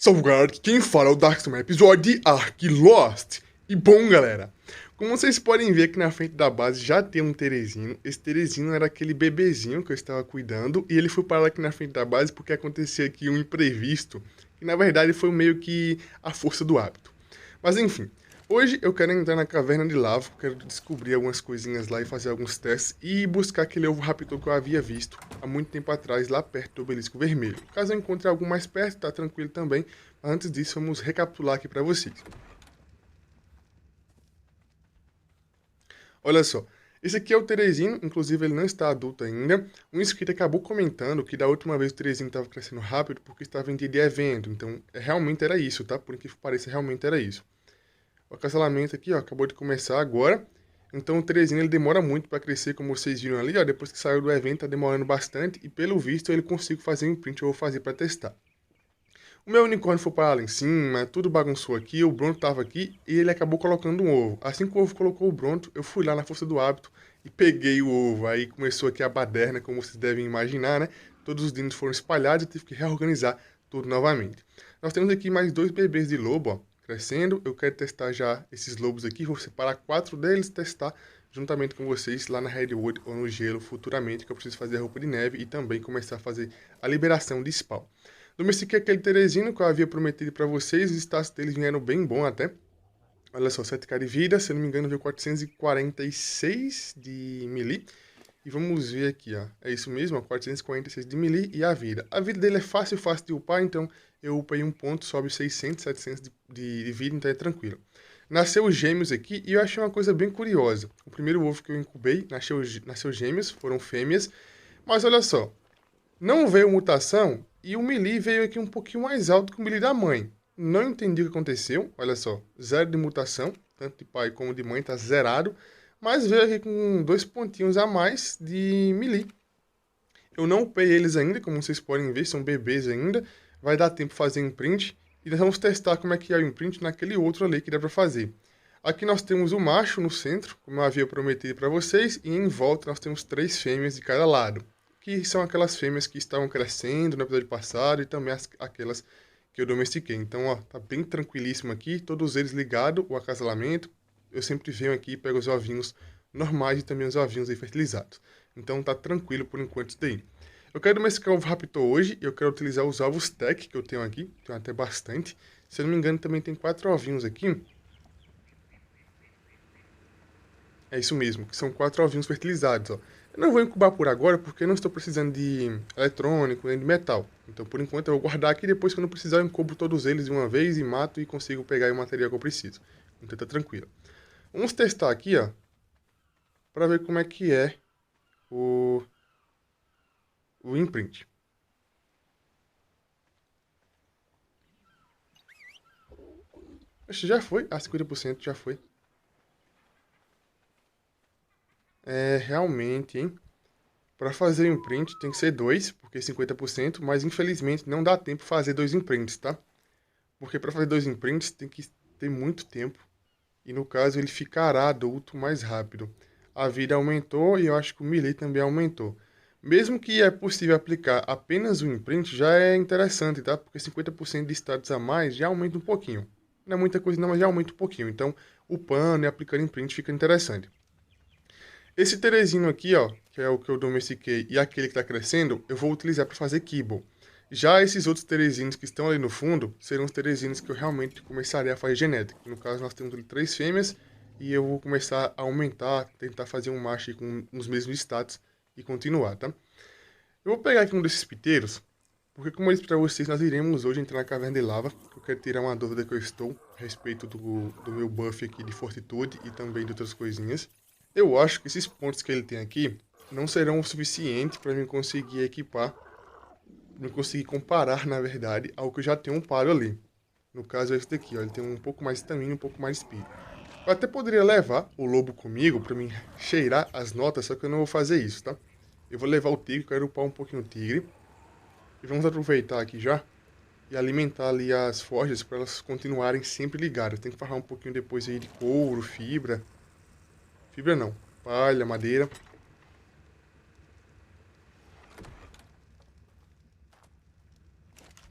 Salve galera, aqui quem fala é o Darkstone, episódio de Ark Lost. E bom galera, como vocês podem ver aqui na frente da base já tem um Teresino. Esse Teresino era aquele bebezinho que eu estava cuidando e ele foi parar aqui na frente da base porque aconteceu aqui um imprevisto, que na verdade foi meio que a força do hábito. Mas enfim, hoje eu quero entrar na caverna de lava, quero descobrir algumas coisinhas lá e fazer alguns testes e buscar aquele ovo raptor que eu havia visto há muito tempo atrás lá perto do obelisco vermelho. Caso eu encontre algum mais perto, tá tranquilo também, mas antes disso vamos recapitular aqui para vocês. Olha só, esse aqui é o Teresino, inclusive ele não está adulto ainda. Um inscrito acabou comentando que da última vez o Teresino estava crescendo rápido porque estava em dia de evento, então realmente era isso, tá? Por incrível que pareça, realmente era isso. O acasalamento aqui, ó, acabou de começar agora. Então o Teresino ele demora muito para crescer, como vocês viram ali, ó. Depois que saiu do evento, tá demorando bastante. E pelo visto ele consigo fazer um print, eu vou fazer para testar. O meu unicórnio foi para lá em cima, tudo bagunçou aqui, o Bronto tava aqui e ele acabou colocando um ovo. Assim que o ovo colocou o Bronto, eu fui lá na força do hábito e peguei o ovo. Aí começou aqui a baderna, como vocês devem imaginar, né? Todos os dinos foram espalhados e tive que reorganizar tudo novamente. Nós temos aqui mais dois bebês de lobo, ó, crescendo. Eu quero testar já esses lobos aqui, vou separar 4 deles, testar juntamente com vocês lá na Redwood ou no gelo futuramente, que eu preciso fazer a roupa de neve e também começar a fazer a liberação de spawn. Domestiquei aquele Teresino que eu havia prometido para vocês, os status deles vieram bem bom até. Olha só, 7k de vida, se eu não me engano veio 446 de melee. E vamos ver aqui, ó, é isso mesmo, ó, 446 de melee e a vida. A vida dele é fácil de upar, então eu upei um ponto, sobe 600, 700 de vida, então é tranquilo. Nasceu os gêmeos aqui e eu achei uma coisa bem curiosa. O primeiro ovo que eu incubei nasceu gêmeos, foram fêmeas, mas olha só, não veio mutação e o melee veio aqui um pouquinho mais alto que o melee da mãe. Não entendi o que aconteceu. Olha só, zero de mutação, tanto de pai como de mãe, tá zerado. Mas veio aqui com 2 pontinhos a mais de melee. Eu não upei eles ainda, como vocês podem ver, são bebês ainda. Vai dar tempo de fazer imprint. E nós vamos testar como é que é o imprint naquele outro ali que dá para fazer. Aqui nós temos o macho no centro, como eu havia prometido para vocês. E em volta nós temos 3 fêmeas de cada lado, que são aquelas fêmeas que estavam crescendo no episódio passado e também aquelas que eu domestiquei. Então, ó, tá bem tranquilíssimo aqui, todos eles ligados, o acasalamento. Eu sempre venho aqui e pego os ovinhos normais e também os ovinhos aí fertilizados. Então tá tranquilo por enquanto isso daí. Eu quero domesticar o ovo raptor hoje e eu quero utilizar os ovos tech que eu tenho aqui, tenho até bastante. Se eu não me engano também tem 4 ovinhos aqui. É isso mesmo, que são 4 ovinhos fertilizados, ó. Eu não vou incubar por agora porque eu não estou precisando de eletrônico nem de metal. Então, por enquanto, eu vou guardar aqui. Depois, quando eu precisar, eu incubo todos eles de uma vez e mato e consigo pegar o material que eu preciso. Então, tá tranquilo. Vamos testar aqui, ó, para ver como é que é o, o imprint. Acho que já foi. Ah, 50% já foi. É, realmente, hein? Para fazer um imprint tem que ser 2, porque é 50%, mas infelizmente não dá tempo de fazer 2 imprints, tá? Porque para fazer 2 imprints tem que ter muito tempo. E no caso ele ficará adulto mais rápido. A vida aumentou e eu acho que o melee também aumentou. Mesmo que é possível aplicar apenas um imprint, já é interessante, tá? Porque 50% de status a mais já aumenta um pouquinho. Não é muita coisa não, mas já aumenta um pouquinho. Então, upando e aplicando imprint fica interessante. Esse Teresino aqui, ó, que é o que eu domestiquei, e aquele que está crescendo, eu vou utilizar para fazer kibble. Já esses outros Teresinos que estão ali no fundo, serão os Teresinos que eu realmente começarei a fazer genética. No caso, nós temos ali 3 fêmeas, e eu vou começar a aumentar, tentar fazer um macho com os mesmos status e continuar, tá? Eu vou pegar aqui um desses piteiros, porque como eu disse para vocês, nós iremos hoje entrar na caverna de lava. Eu quero tirar uma dúvida que eu estou a respeito do meu buff aqui de fortitude e também de outras coisinhas. Eu acho que esses pontos que ele tem aqui não serão o suficiente para mim conseguir equipar, não conseguir comparar, na verdade, ao que eu já tenho um paro ali. No caso é esse daqui, ó, ele tem um pouco mais de estamina, um pouco mais de speed. Eu até poderia levar o lobo comigo para mim cheirar as notas, só que eu não vou fazer isso, tá? Eu vou levar o tigre, quero upar um pouquinho o tigre. E vamos aproveitar aqui já e alimentar ali as forjas para elas continuarem sempre ligadas. Tem que farrar um pouquinho depois aí de couro, fibra. Fibra não, palha, madeira.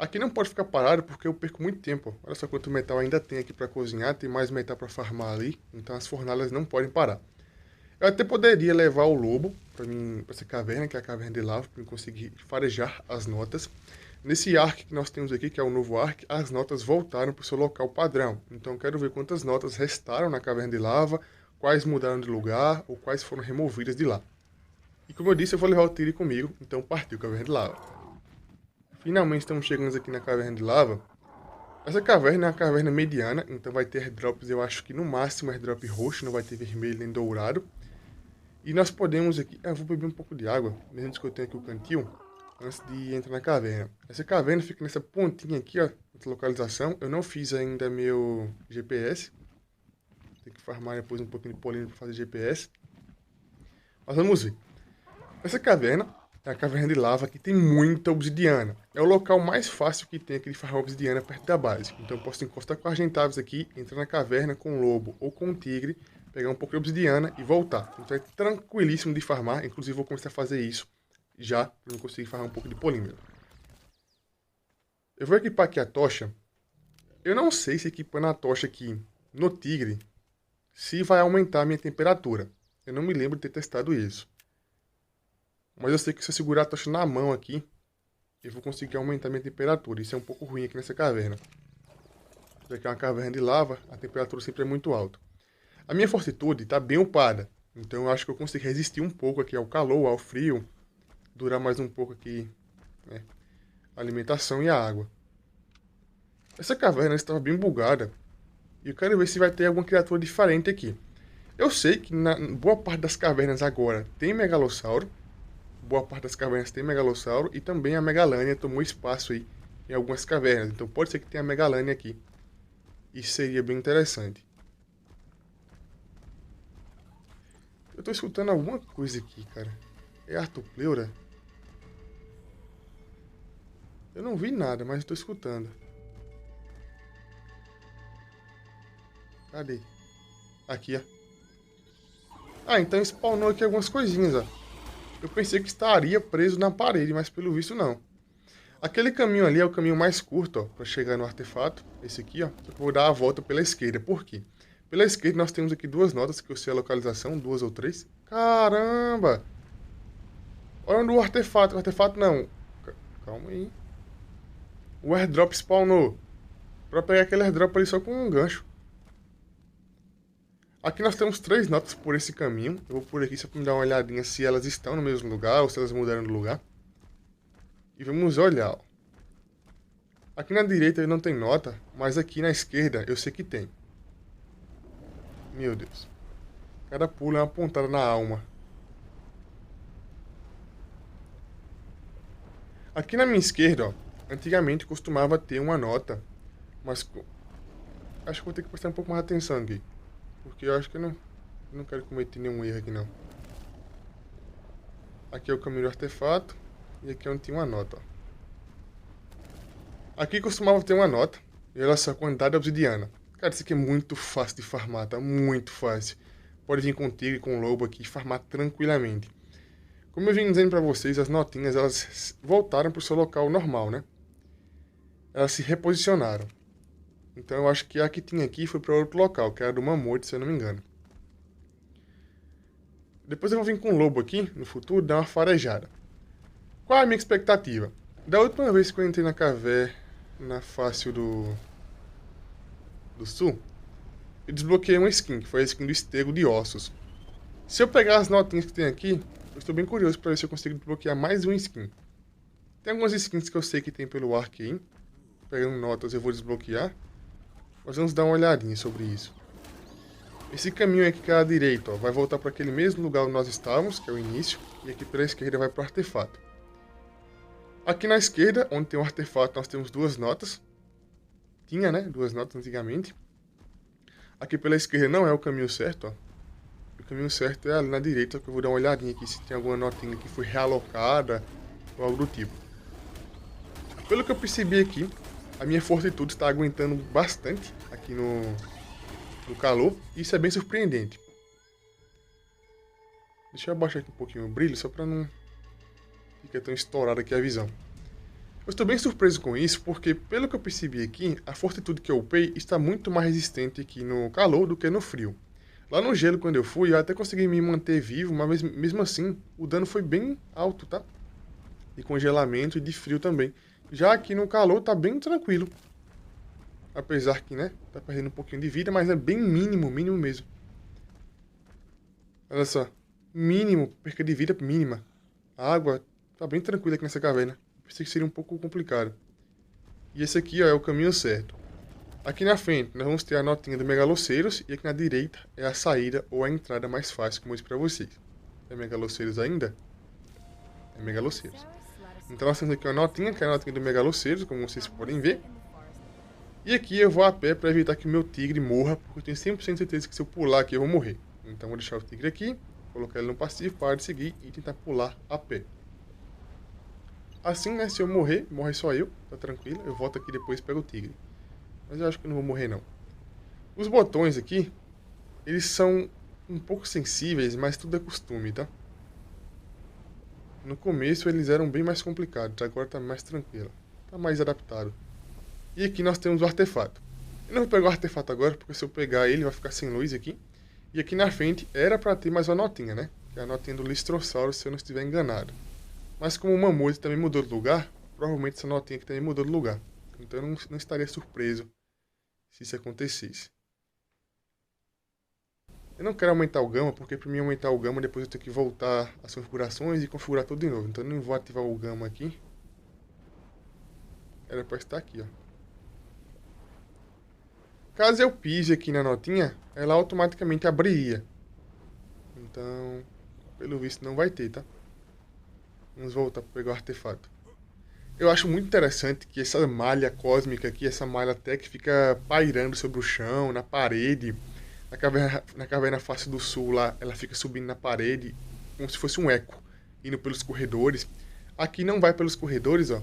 Aqui não pode ficar parado porque eu perco muito tempo. Olha só quanto metal ainda tem aqui para cozinhar, tem mais metal para farmar ali, então as fornalhas não podem parar. Eu até poderia levar o lobo para mim, para essa caverna, que é a caverna de lava, para eu conseguir farejar as notas. Nesse arc que nós temos aqui, que é o novo arc, as notas voltaram para o seu local padrão. Então eu quero ver quantas notas restaram na caverna de lava, quais mudaram de lugar ou quais foram removidas de lá. E como eu disse, eu vou levar o Tiri comigo, então partiu caverna de lava. Finalmente estamos chegando aqui na caverna de lava. Essa caverna é uma caverna mediana, então vai ter airdrops, eu acho que no máximo airdrop roxo, não vai ter vermelho nem dourado. E nós podemos aqui... eu vou beber um pouco de água, mesmo que eu tenha aqui o cantil, antes de entrar na caverna. Essa caverna fica nessa pontinha aqui, ó, nessa localização. Eu não fiz ainda meu GPS. Tem que farmar depois um pouquinho de polínio para fazer GPS. Mas vamos ver. Essa caverna é a caverna de lava que tem muita obsidiana. É o local mais fácil que tem aqui de farmar obsidiana perto da base. Então eu posso encostar com argentados aqui, entrar na caverna com o lobo ou com o tigre, pegar um pouco de obsidiana e voltar. Então é tranquilíssimo de farmar. Inclusive vou começar a fazer isso já, para eu conseguir farmar um pouco de polímero. Eu vou equipar aqui a tocha. Eu não sei se equipando a tocha aqui no tigre, se vai aumentar a minha temperatura. Eu não me lembro de ter testado isso. Mas eu sei que se eu segurar a tocha na mão aqui, eu vou conseguir aumentar minha temperatura. Isso é um pouco ruim aqui nessa caverna. Já que é uma caverna de lava, a temperatura sempre é muito alta. A minha fortitude está bem upada. Então eu acho que eu consigo resistir um pouco aqui ao calor, ao frio. Durar mais um pouco aqui, né, a alimentação e a água. Essa caverna estava bem bugada. E eu quero ver se vai ter alguma criatura diferente aqui. Eu sei que na boa parte das cavernas agora tem megalossauro. Boa parte das cavernas tem megalossauro e também a megalânia tomou espaço aí em algumas cavernas. Então pode ser que tenha megalânia aqui. Isso seria bem interessante. Eu tô escutando alguma coisa aqui, cara. É Artopleura? Eu não vi nada, mas estou escutando. Cadê? Aqui, ó. Ah, então spawnou aqui algumas coisinhas, ó. Eu pensei que estaria preso na parede, mas pelo visto não. Aquele caminho ali é o caminho mais curto, ó, para chegar no artefato. Esse aqui, ó. Só que eu vou dar a volta pela esquerda. Por quê? Pela esquerda nós temos aqui duas notas, que eu sei a localização, 2 ou 3. Caramba! Olha onde o artefato. O artefato não. Calma aí. O airdrop spawnou. Pra pegar aquele airdrop ali só com um gancho. Aqui nós temos 3 notas por esse caminho. Eu vou por aqui só para me dar uma olhadinha se elas estão no mesmo lugar ou se elas mudaram de lugar. E vamos olhar, ó. Aqui na direita não tem nota, mas aqui na esquerda eu sei que tem. Meu Deus. Cada pulo é uma pontada na alma. Aqui na minha esquerda, ó, antigamente costumava ter uma nota, mas acho que vou ter que prestar um pouco mais atenção aqui. Porque eu acho que eu não quero cometer nenhum erro aqui não. Aqui é o caminho do artefato. E aqui é onde tinha uma nota, ó. Aqui costumava ter uma nota. E olha só a quantidade de obsidiana. Cara, isso aqui é muito fácil de farmar, tá? Muito fácil. Pode vir contigo e com o lobo aqui e farmar tranquilamente. Como eu vim dizendo pra vocês, as notinhas, elas voltaram pro seu local normal, né? Elas se reposicionaram. Então eu acho que a que tinha aqui foi para outro local, que era do Mamute, se eu não me engano. Depois eu vou vir com o lobo aqui, no futuro, dar uma farejada. Qual é a minha expectativa? Da última vez que eu entrei na caverna fácil do sul, eu desbloqueei uma skin, que foi a skin do estego de ossos. Se eu pegar as notinhas que tem aqui, eu estou bem curioso para ver se eu consigo desbloquear mais uma skin. Tem algumas skins que eu sei que tem pelo Ark aí. Pegando notas eu vou desbloquear. Mas vamos dar uma olhadinha sobre isso. Esse caminho aqui que é à direita, ó, vai voltar para aquele mesmo lugar onde nós estávamos, que é o início. E aqui pela esquerda vai para o artefato. Aqui na esquerda, onde tem o artefato, nós temos 2 notas. Tinha, né? 2 notas antigamente. Aqui pela esquerda não é o caminho certo, ó. O caminho certo é ali na direita, que eu vou dar uma olhadinha aqui se tem alguma notinha que foi realocada ou algo do tipo. Pelo que eu percebi aqui, a minha fortitude está aguentando bastante aqui no calor. E isso é bem surpreendente. Deixa eu abaixar aqui um pouquinho o brilho, só para não ficar tão estourado aqui a visão. Eu estou bem surpreso com isso, porque pelo que eu percebi aqui, a fortitude que eu upei está muito mais resistente aqui no calor do que no frio. Lá no gelo, quando eu fui, eu até consegui me manter vivo, mas mesmo assim, o dano foi bem alto, tá? De congelamento e de frio também. Já aqui no calor tá bem tranquilo. Apesar que, né, tá perdendo um pouquinho de vida, mas é bem mínimo, mínimo mesmo. Olha só, mínimo, perca de vida mínima. A água tá bem tranquila aqui nessa caverna. Pensei que seria um pouco complicado. E esse aqui, ó, é o caminho certo. Aqui na frente, nós vamos ter a notinha do Megaloceiros, e aqui na direita é a saída ou a entrada mais fácil, como eu disse pra vocês. É Megaloceiros ainda? É Megaloceiros. Então nós temos aqui uma notinha, que é a notinha do Megaloceiros, como vocês podem ver. E aqui eu vou a pé para evitar que o meu tigre morra, porque eu tenho 100% de certeza que se eu pular aqui eu vou morrer. Então vou deixar o tigre aqui, colocar ele no passivo, parar de seguir e tentar pular a pé. Assim, né, se eu morrer, morre só eu, tá tranquilo. Eu volto aqui depois e pego o tigre. Mas eu acho que eu não vou morrer não. Os botões aqui, eles são um pouco sensíveis, mas tudo é costume, tá? No começo eles eram bem mais complicados, agora tá mais tranquilo. Tá mais adaptado. E aqui nós temos o artefato. Eu não vou pegar o artefato agora, porque se eu pegar ele vai ficar sem luz aqui. E aqui na frente era para ter mais uma notinha, né? Que é a notinha do Listrossauro, se eu não estiver enganado. Mas como o Mamute também mudou de lugar, provavelmente essa notinha aqui também mudou de lugar. Então eu não estaria surpreso se isso acontecesse. Eu não quero aumentar o gama, porque para mim aumentar o gama depois eu tenho que voltar às configurações e configurar tudo de novo. Então eu não vou ativar o gama aqui. Era para estar aqui, ó. Caso eu pise aqui na notinha, ela automaticamente abriria. Então, pelo visto não vai ter, tá? Vamos voltar para pegar o artefato. Eu acho muito interessante que essa malha cósmica aqui, essa malha tech, fica pairando sobre o chão, na parede. Na caverna face do sul lá, ela fica subindo na parede, como se fosse um eco, indo pelos corredores. Aqui não vai pelos corredores, ó.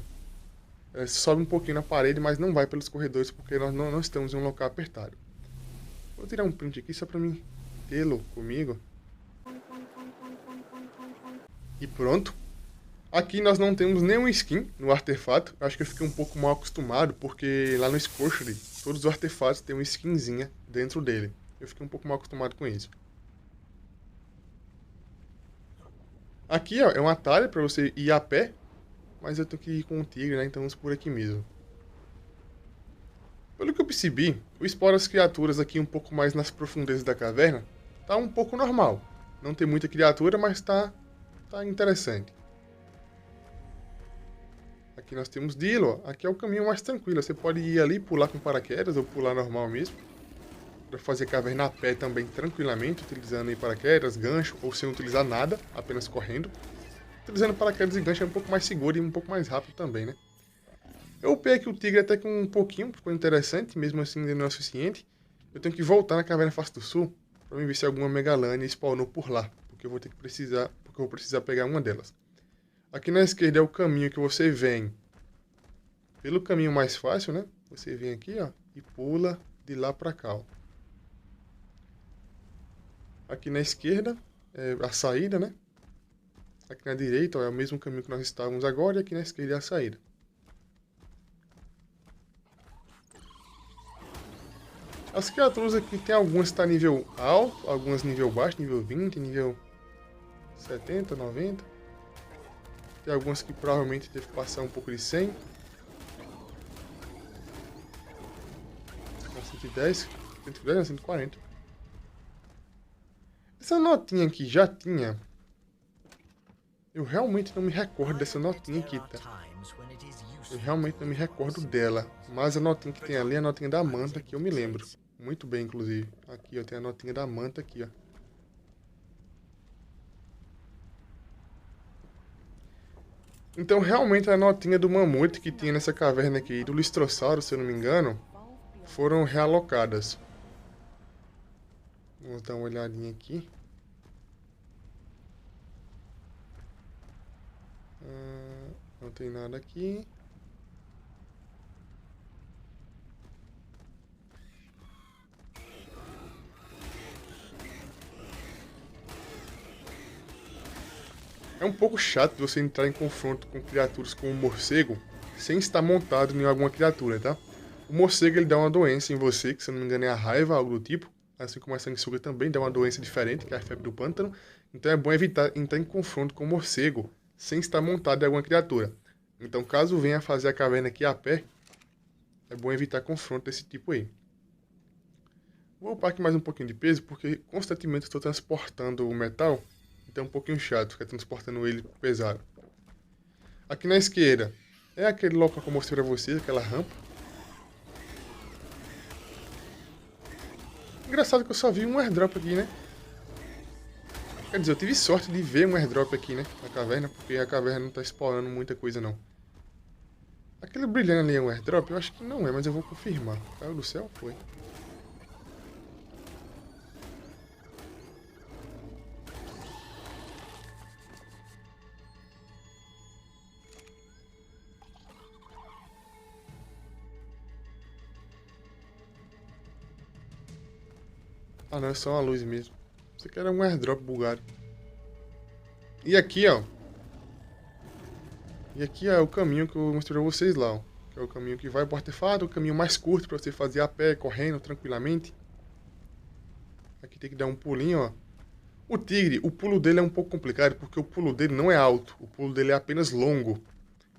Ela sobe um pouquinho na parede, mas não vai pelos corredores, porque nós não estamos em um local apertado. Vou tirar um print aqui só pra mim tê-lo comigo. E pronto. Aqui nós não temos nenhum skin no artefato. Acho que eu fiquei um pouco mal acostumado, porque lá no Scorchery, todos os artefatos têm uma skinzinha dentro dele. Eu fiquei um pouco mal acostumado com isso. Aqui, ó, é um atalho para você ir a pé, mas eu tenho que ir com o tigre, né? Então vamos por aqui mesmo. Pelo que eu percebi, o spawn das criaturas aqui um pouco mais nas profundezas da caverna tá um pouco normal. Não tem muita criatura, mas tá interessante. Aqui nós temos Dilo, aqui é o caminho mais tranquilo. Você pode ir ali, pular com paraquedas ou pular normal mesmo. Para fazer caverna a pé também tranquilamente, utilizando aí paraquedas, gancho ou sem utilizar nada, apenas correndo. Utilizando paraquedas e gancho é um pouco mais seguro e um pouco mais rápido também, né? Eu upei aqui o tigre até com um pouquinho, ficou interessante, mesmo assim ainda não é o suficiente. Eu tenho que voltar na caverna face do sul para ver se alguma megalânia spawnou por lá, porque eu vou precisar pegar uma delas. Aqui na esquerda é o caminho que você vem pelo caminho mais fácil, né? Você vem aqui, ó, e pula de lá para cá, ó. Aqui na esquerda é a saída, né? Aqui na direita, ó, é o mesmo caminho que nós estávamos agora, e aqui na esquerda é a saída. As criaturas aqui tem algumas que tá nível alto, algumas nível baixo, nível 20, nível 70, 90. Tem algumas que provavelmente teve que passar um pouco de 100. 110, 110, 140. Essa notinha aqui já tinha. Eu realmente não me recordo dessa notinha aqui, tá? Eu realmente não me recordo dela. Mas a notinha que tem ali é a notinha da manta, que eu me lembro. Muito bem, inclusive. Aqui, ó, tem a notinha da manta aqui, ó. Então, realmente, a notinha do mamute que tinha nessa caverna aqui, do Listrossauro, se eu não me engano, foram realocadas. Vamos dar uma olhadinha aqui. Não tem nada aqui. É um pouco chato você entrar em confronto com criaturas como o morcego sem estar montado em alguma criatura, tá? O morcego ele dá uma doença em você, que se eu não me engano é a raiva, algo do tipo. Assim como a sanguessuga também dá uma doença diferente, que é a febre do pântano. Então é bom evitar entrar em confronto com o morcego sem estar montado em alguma criatura. Então caso venha fazer a caverna aqui a pé, é bom evitar confronto desse tipo aí. Vou upar aqui mais um pouquinho de peso, porque constantemente estou transportando o metal. Então é um pouquinho chato ficar transportando ele pesado. Aqui na esquerda é aquele local que eu mostrei pra vocês, aquela rampa. Engraçado que eu só vi um airdrop aqui, né? Quer dizer, eu tive sorte de ver um airdrop aqui, né? Na caverna, porque a caverna não tá spawnando muita coisa, não. Aquele brilhando ali é um airdrop? Eu acho que não é, mas eu vou confirmar. Caiu do céu? Foi. Ah, não, é só uma luz mesmo. Isso aqui era um airdrop bugado. E aqui, ó. E aqui é o caminho que eu mostrei pra vocês lá, ó. Que é o caminho que vai pro artefato, o caminho mais curto pra você fazer a pé, correndo, tranquilamente. Aqui tem que dar um pulinho, ó. O tigre, o pulo dele é um pouco complicado, porque o pulo dele não é alto. O pulo dele é apenas longo.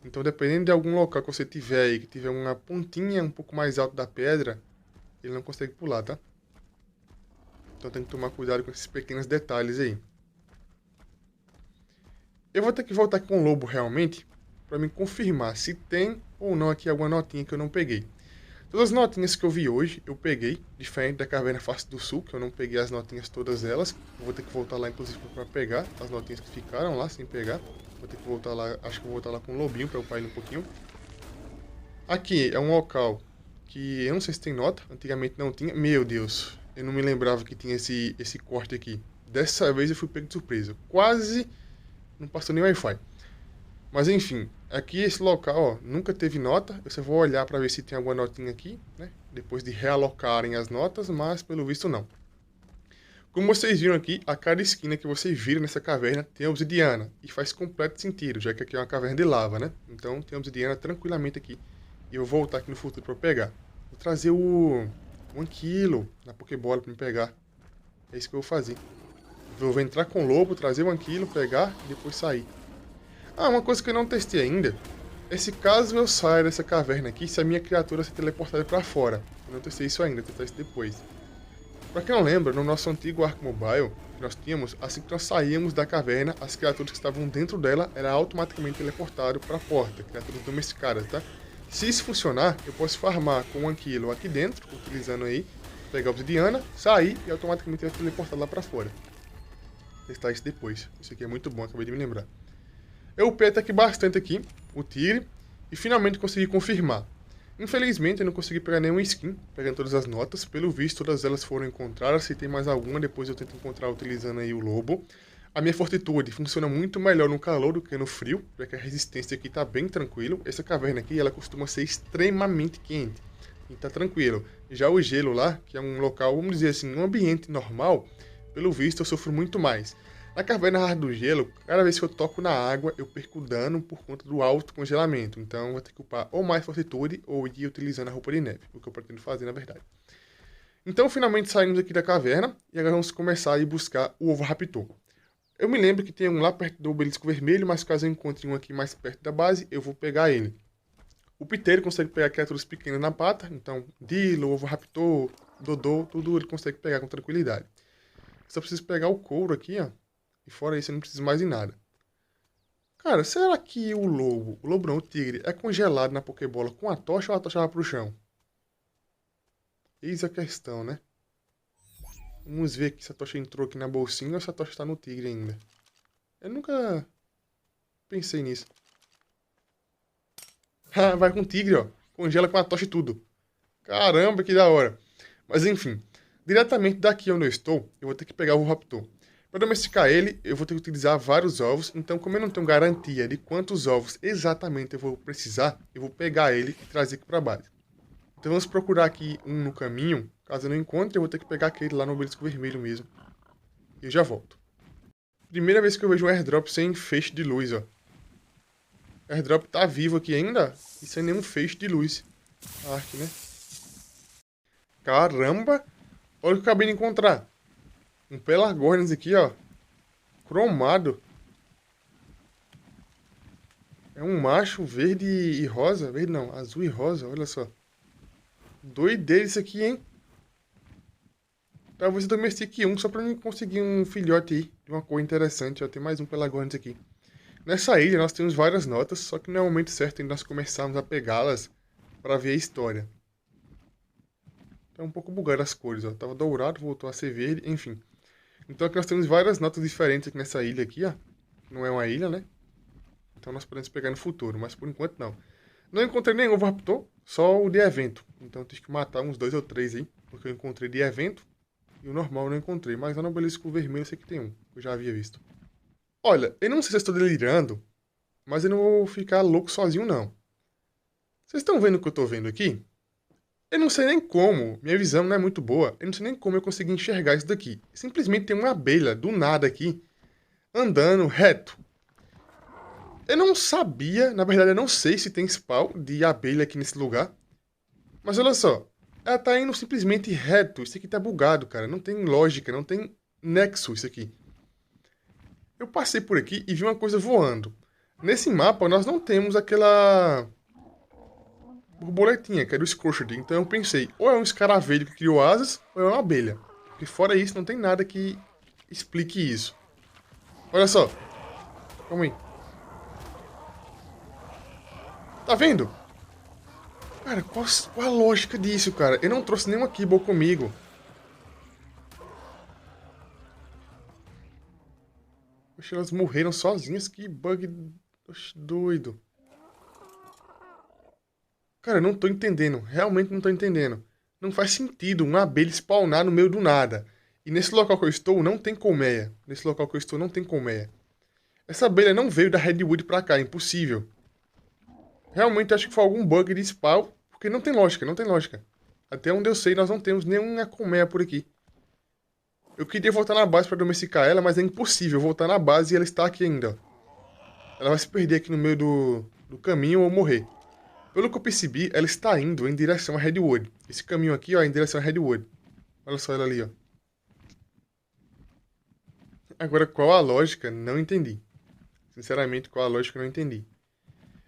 Então, dependendo de algum local que você tiver aí, que tiver uma pontinha um pouco mais alta da pedra, ele não consegue pular, tá? Então tem que tomar cuidado com esses pequenos detalhes aí. Eu vou ter que voltar com o lobo realmente, para me confirmar se tem ou não aqui alguma notinha que eu não peguei. Todas as notinhas que eu vi hoje, eu peguei, diferente da Caverna Face do Sul, que eu não peguei as notinhas todas elas. Eu vou ter que voltar lá, inclusive, para pegar as notinhas que ficaram lá sem pegar. Vou ter que voltar lá, acho que vou voltar lá com o lobinho para upar ele um pouquinho. Aqui é um local que eu não sei se tem nota, antigamente não tinha. Meu Deus, eu não me lembrava que tinha esse corte aqui. Dessa vez eu fui pego de surpresa. Quase não passou nem Wi-Fi. Mas enfim, aqui esse local, ó, nunca teve nota. Eu só vou olhar para ver se tem alguma notinha aqui, né? Depois de realocarem as notas, mas pelo visto não. Como vocês viram aqui, a cada esquina que vocês viram nessa caverna tem obsidiana. E faz completo sentido, já que aqui é uma caverna de lava, né? Então tem obsidiana tranquilamente aqui. E eu vou voltar aqui no futuro para pegar. Vou trazer o 1 kg na Pokébola para me pegar. É isso que eu vou fazer. Eu vou entrar com o lobo, trazer o 1 kg, pegar e depois sair. Ah, uma coisa que eu não testei ainda é se caso eu saia dessa caverna aqui, se a minha criatura se teleportar para fora. Eu não testei isso ainda, vou testar isso depois. Pra quem não lembra, no nosso antigo Ark Mobile, que nós tínhamos, assim que nós saíamos da caverna, as criaturas que estavam dentro dela eram automaticamente teleportadas para a porta, criaturas domesticadas, tá? Se isso funcionar, eu posso farmar com 1 kg aqui dentro, utilizando aí, pegar a obsidiana, sair e automaticamente vai teleportar lá para fora. Testar isso depois. Isso aqui é muito bom, acabei de me lembrar. Eu upei até aqui bastante aqui, o tigre, e finalmente consegui confirmar. Infelizmente eu não consegui pegar nenhuma skin, pegando todas as notas, pelo visto todas elas foram encontradas, se tem mais alguma depois eu tento encontrar utilizando aí o lobo. A minha fortitude funciona muito melhor no calor do que no frio, já que a resistência aqui tá bem tranquilo. Essa caverna aqui, ela costuma ser extremamente quente, e tá tranquilo. Já o gelo lá, que é um local, vamos dizer assim, um ambiente normal, pelo visto eu sofro muito mais. Na caverna rara do gelo, cada vez que eu toco na água, eu perco dano por conta do alto congelamento. Então, eu vou ter que upar ou mais fortitude ou ir utilizando a roupa de neve. O que eu pretendo fazer, na verdade. Então, finalmente saímos aqui da caverna. E agora vamos começar a ir buscar o ovo raptor. Eu me lembro que tem um lá perto do obelisco vermelho, mas caso eu encontre um aqui mais perto da base, eu vou pegar ele. O piteiro consegue pegar criaturas pequenas na pata. Então, Dilo, ovo raptor, Dodô, tudo ele consegue pegar com tranquilidade. Só preciso pegar o couro aqui, ó. E fora isso, eu não preciso mais de nada. Cara, será que o lobo não, o tigre, é congelado na Pokébola com a tocha ou a tocha vai pro chão? Eis a questão, né? Vamos ver aqui se a tocha entrou aqui na bolsinha ou se a tocha tá no tigre ainda. Eu nunca pensei nisso. Ah, vai com o tigre, ó. Congela com a tocha e tudo. Caramba, que da hora. Mas enfim, diretamente daqui onde eu estou, eu vou ter que pegar o Raptor. Para domesticar ele, eu vou ter que utilizar vários ovos, então como eu não tenho garantia de quantos ovos exatamente eu vou precisar, eu vou pegar ele e trazer aqui para base. Então vamos procurar aqui um no caminho, caso eu não encontre, eu vou ter que pegar aquele lá no obelisco vermelho mesmo. E eu já volto. Primeira vez que eu vejo um airdrop sem feixe de luz, ó. Airdrop tá vivo aqui ainda e sem nenhum feixe de luz. Ark, né? Caramba! Olha o que eu acabei de encontrar. Um Pelargonians aqui, ó. Cromado. É um macho verde e rosa. Verde não, azul e rosa, olha só. Doideira isso aqui, hein? Talvez eu domestique um só pra mim conseguir um filhote aí. De uma cor interessante, ó. Tem mais um Pelargonians aqui. Nessa ilha nós temos várias notas, só que não é o momento certo em nós começarmos a pegá-las para ver a história. Tá um pouco bugado as cores, ó. Tava dourado, voltou a ser verde, enfim. Então aqui nós temos várias notas diferentes aqui nessa ilha aqui, ó. Não é uma ilha, né? Então nós podemos pegar no futuro, mas por enquanto não. Não encontrei nenhum Raptor, só o de evento. Então eu tive que matar uns 2 ou 3 aí, porque eu encontrei de evento e o normal eu não encontrei. Mas lá no obelisco vermelho eu sei que tem um, eu já havia visto. Olha, eu não sei se eu estou delirando, mas eu não vou ficar louco sozinho não. Vocês estão vendo o que eu estou vendo aqui? Eu não sei nem como, minha visão não é muito boa, eu não sei nem como eu consegui enxergar isso daqui. Simplesmente tem uma abelha do nada aqui, andando reto. Eu não sabia, na verdade eu não sei se tem spawn de abelha aqui nesse lugar. Mas olha só, ela tá indo simplesmente reto, isso aqui tá bugado, cara. Não tem lógica, não tem nexo isso aqui. Eu passei por aqui e vi uma coisa voando. Nesse mapa nós não temos aquela borboletinha, que é do Scorched. Então eu pensei, ou é um escaravelho que criou asas, ou é uma abelha. Porque fora isso, não tem nada que explique isso. Olha só. Calma aí. Tá vendo? Cara, qual a lógica disso, cara? Eu não trouxe nenhuma Kibble comigo. Oxe, elas morreram sozinhas, que bug. Oxe, doido. Cara, eu não tô entendendo. Realmente não tô entendendo. Não faz sentido uma abelha spawnar no meio do nada. E nesse local que eu estou, não tem colmeia. Nesse local que eu estou, não tem colmeia. Essa abelha não veio da Redwood pra cá, é impossível. Realmente acho que foi algum bug de spawn, porque não tem lógica, não tem lógica. Até onde eu sei, nós não temos nenhuma colmeia por aqui. Eu queria voltar na base pra domesticar ela, mas é impossível voltar na base e ela está aqui ainda. Ela vai se perder aqui no meio do caminho ou morrer. Pelo que eu percebi, ela está indo em direção a Redwood. Esse caminho aqui, ó, é em direção a Redwood. Olha só ela ali, ó. Agora, qual a lógica? Não entendi. Sinceramente, qual a lógica? Não entendi.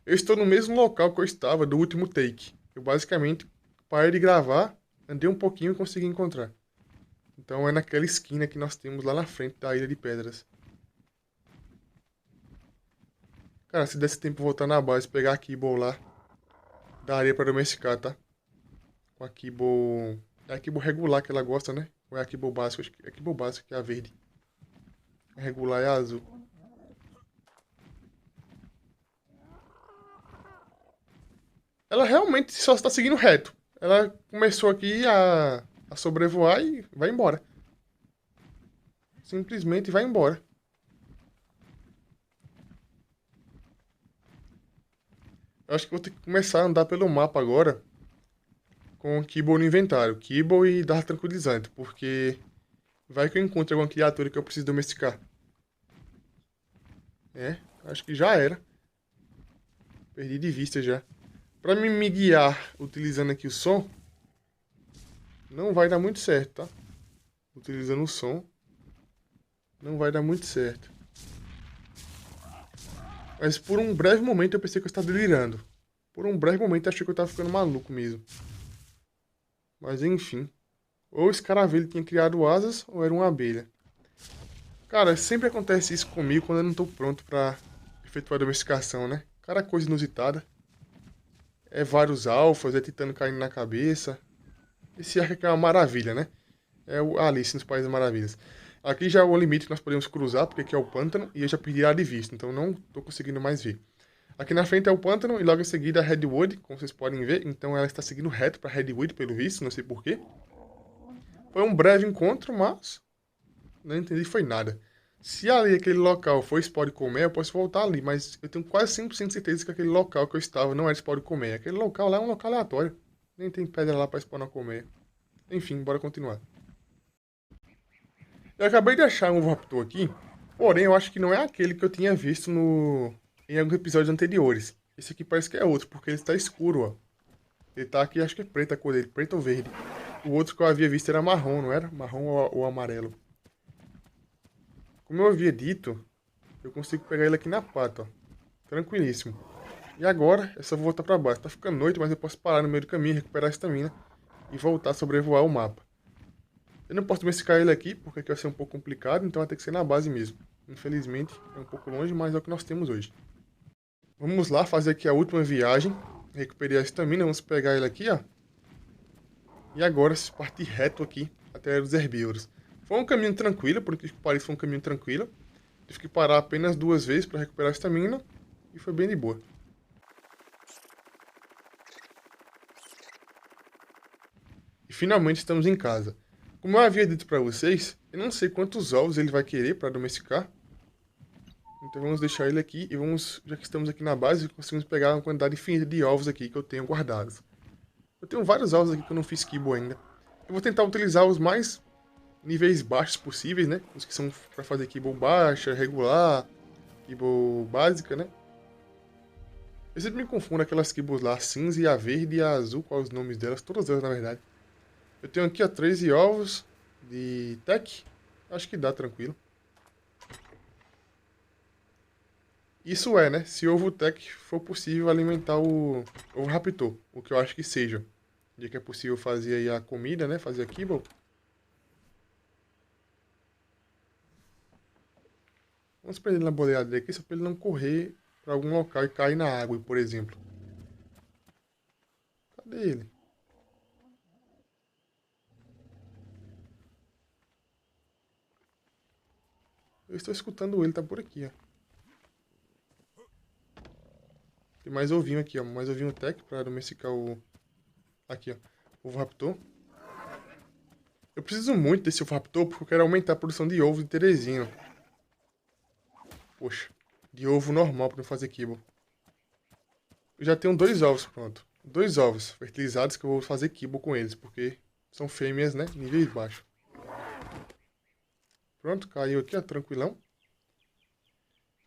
Eu estou no mesmo local que eu estava do último take. Eu basicamente parei de gravar, andei um pouquinho e consegui encontrar. Então é naquela esquina que nós temos lá na frente da Ilha de Pedras. Cara, se desse tempo voltar na base, pegar a Kibble lá, daria pra domesticar, tá? Com a Kibble... É a Kibble regular que ela gosta, né? Ou é a Kibble básica? Acho que é a Kibble básica, que é a verde. A regular é a azul. Ela realmente só está seguindo reto. Ela começou aqui a sobrevoar e vai embora. Simplesmente vai embora. Eu acho que vou ter que começar a andar pelo mapa agora com o Kibble no inventário. Kibble e dar tranquilizante, porque vai que eu encontro alguma criatura que eu preciso domesticar. É, acho que já era. Perdi de vista já. Pra me guiar utilizando aqui o som, não vai dar muito certo, tá? Utilizando o som, não vai dar muito certo. Mas por um breve momento eu pensei que eu estava delirando. Por um breve momento eu achei que eu estava ficando maluco mesmo. Mas enfim. Ou o escaravelho tinha criado asas, ou era uma abelha. Cara, sempre acontece isso comigo quando eu não tô pronto pra efetuar a domesticação, né? Cara, coisa inusitada. É vários alfas, é titano caindo na cabeça. Esse arco aqui é uma maravilha, né? É o Alice nos Países das Maravilhas. Aqui já é o limite que nós podemos cruzar, porque aqui é o pântano, e eu já perdi a de vista, então não tô conseguindo mais ver. Aqui na frente é o pântano, e logo em seguida a Redwood, como vocês podem ver. Então ela está seguindo reto para Redwood, pelo visto, não sei porquê. Foi um breve encontro, mas não entendi foi nada. Se ali aquele local for spawn de colmeia, eu posso voltar ali, mas eu tenho quase 100% de certeza que aquele local que eu estava não era spawn de colmeia. Aquele local lá é um local aleatório. Nem tem pedra lá para spawnar colmeia. Enfim, bora continuar. Eu acabei de achar um Raptor aqui, porém eu acho que não é aquele que eu tinha visto no em alguns episódios anteriores. Esse aqui parece que é outro, porque ele está escuro, ó. Ele tá aqui, acho que é preto a cor dele, preto ou verde. O outro que eu havia visto era marrom, não era? Marrom ou amarelo. Como eu havia dito, eu consigo pegar ele aqui na pata, ó. Tranquilíssimo. E agora, é só voltar pra baixo. Tá ficando noite, mas eu posso parar no meio do caminho, recuperar a estamina e voltar a sobrevoar o mapa. Eu não posso domesticar ele aqui, porque aqui vai ser um pouco complicado, então vai ter que ser na base mesmo. Infelizmente, é um pouco longe, mas é o que nós temos hoje. Vamos lá fazer aqui a última viagem. Recuperei a estamina, vamos pegar ele aqui, ó. E agora, se partir reto aqui, até os herbívoros. Foi um caminho tranquilo, porque parece foi um caminho tranquilo. Tive que parar apenas 2 vezes para recuperar a estamina, e foi bem de boa. E finalmente estamos em casa. Como eu havia dito para vocês, eu não sei quantos ovos ele vai querer para domesticar. Então vamos deixar ele aqui e vamos, já que estamos aqui na base, conseguimos pegar uma quantidade infinita de ovos aqui que eu tenho guardados. Eu tenho vários ovos aqui que eu não fiz kibble ainda. Eu vou tentar utilizar os mais níveis baixos possíveis, né? Os que são para fazer kibble baixa, regular, kibble básica, né? Eu sempre me confundo aquelas kibbles lá, a cinza e a verde e a azul, quais os nomes delas, todas elas na verdade. Eu tenho aqui, ó, 13 ovos de tech. Acho que dá tranquilo. Isso é, né? Se o ovo tech for possível alimentar o ovo raptor, o que eu acho que seja. Já que é possível fazer aí a comida, né? Fazer a kibble. Vamos prender ele na boleada dele aqui, só para ele não correr para algum local e cair na água, por exemplo. Cadê ele? Eu estou escutando ele, tá por aqui, ó. Tem mais ovinho aqui, ó. Mais ovinho tech para domesticar o... Aqui, ó. Ovo raptor. Eu preciso muito desse ovo raptor porque eu quero aumentar a produção de ovos de Teresina. Poxa, de ovo normal para não fazer kibble. Eu já tenho 2 ovos, pronto. 2 ovos fertilizados que eu vou fazer kibble com eles, porque são fêmeas, né? Níveis baixos. Pronto, caiu aqui, ó, tranquilão.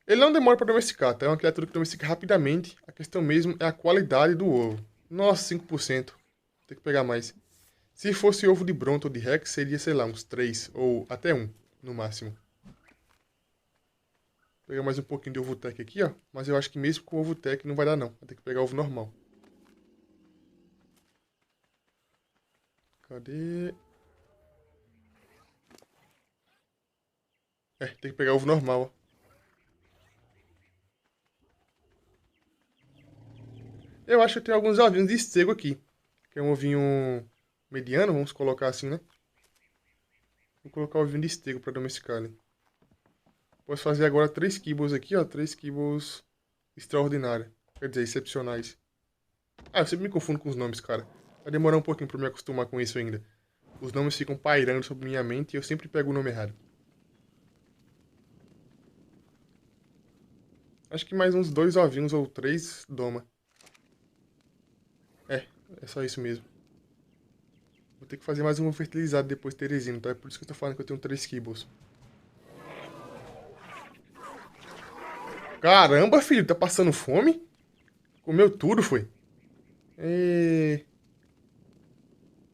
Ele não demora para domesticar, tá? É uma criatura que domestica rapidamente. A questão mesmo é a qualidade do ovo. Nossa, 5%. Tem que pegar mais. Se fosse ovo de Bronto ou de Rex, seria, sei lá, uns 3 ou até 1, no máximo. Vou pegar mais um pouquinho de ovo tech aqui, ó. Mas eu acho que mesmo com ovo tech não vai dar, não. Vai ter que pegar ovo normal. Cadê? É, tem que pegar ovo normal, ó. Eu acho que tem alguns ovinhos de estego aqui. Que é um ovinho mediano, vamos colocar assim, né? Vou colocar o ovinho de estego para domesticar ali. Posso fazer agora 3 kibbles aqui, ó. 3 kibbles extraordinárias. Quer dizer, excepcionais. Ah, eu sempre me confundo com os nomes, cara. Vai demorar um pouquinho pra me acostumar com isso ainda. Os nomes ficam pairando sobre minha mente e eu sempre pego o nome errado. Acho que mais uns 2 ovinhos ou 3 doma. É só isso mesmo. Vou ter que fazer mais um fertilizado depois de Teresina, tá? É por isso que eu tô falando que eu tenho 3 kibbles. Caramba, filho, tá passando fome? Comeu tudo, foi? E...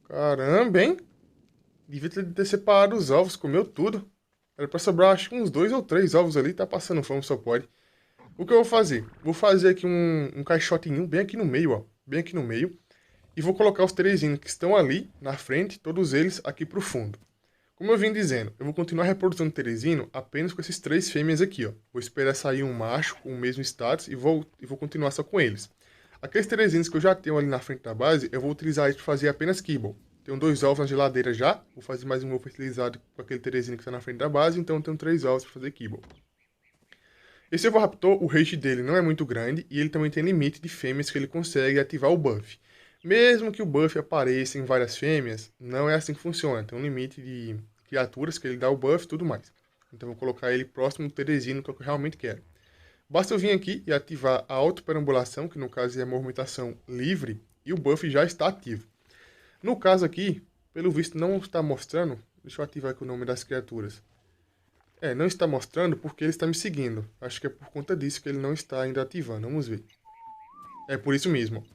Caramba, hein? Devia ter separado os ovos, comeu tudo. Era pra sobrar acho que uns 2 ou 3 ovos ali, tá passando fome, só pode. O que eu vou fazer? Vou fazer aqui um caixotinho bem aqui no meio, ó. Bem aqui no meio. E vou colocar os teresinhos que estão ali na frente, todos eles aqui pro fundo. Como eu vim dizendo, eu vou continuar reproduzindo teresino apenas com esses 3 fêmeas aqui, ó. Vou esperar sair um macho com o mesmo status e vou continuar só com eles. Aqueles teresinhos que eu já tenho ali na frente da base, eu vou utilizar eles para fazer apenas kibble. Tenho 2 ovos na geladeira já, vou fazer mais um ovo fertilizado com aquele teresino que está na frente da base, então eu tenho 3 ovos para fazer kibble. Esse ovo raptor, o range dele não é muito grande e ele também tem limite de fêmeas que ele consegue ativar o buff. Mesmo que o buff apareça em várias fêmeas, não é assim que funciona. Tem um limite de criaturas que ele dá o buff e tudo mais. Então vou colocar ele próximo do teresino, que é o que eu realmente quero. Basta eu vir aqui e ativar a autoperambulação, que no caso é a movimentação livre, e o buff já está ativo. No caso aqui, pelo visto não está mostrando, deixa eu ativar aqui o nome das criaturas. Não está mostrando porque ele está me seguindo. Acho que é por conta disso que ele não está ainda ativando. Vamos ver. É por isso mesmo.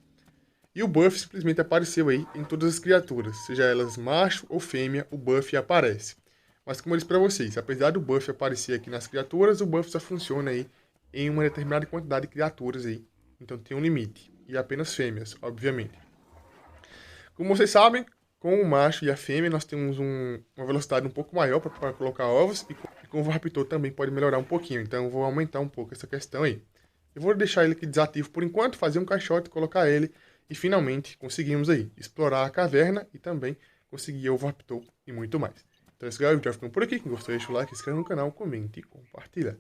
E o buff simplesmente apareceu aí em todas as criaturas. Seja elas macho ou fêmea, o buff aparece. Mas como eu disse para vocês, apesar do buff aparecer aqui nas criaturas, o buff só funciona aí em uma determinada quantidade de criaturas aí. Então tem um limite. E apenas fêmeas, obviamente. Como vocês sabem, com o macho e a fêmea nós temos uma velocidade um pouco maior para colocar ovos. E com o Raptor também pode melhorar um pouquinho. Então eu vou aumentar um pouco essa questão aí. Eu vou deixar ele aqui desativo por enquanto, fazer um caixote, colocar ele. E finalmente conseguimos aí explorar a caverna e também conseguir o Raptor e muito mais. Então é isso, galera. O vídeo vai ficando por aqui. Quem gostou, deixa o like, se inscreve no canal, comente e compartilha.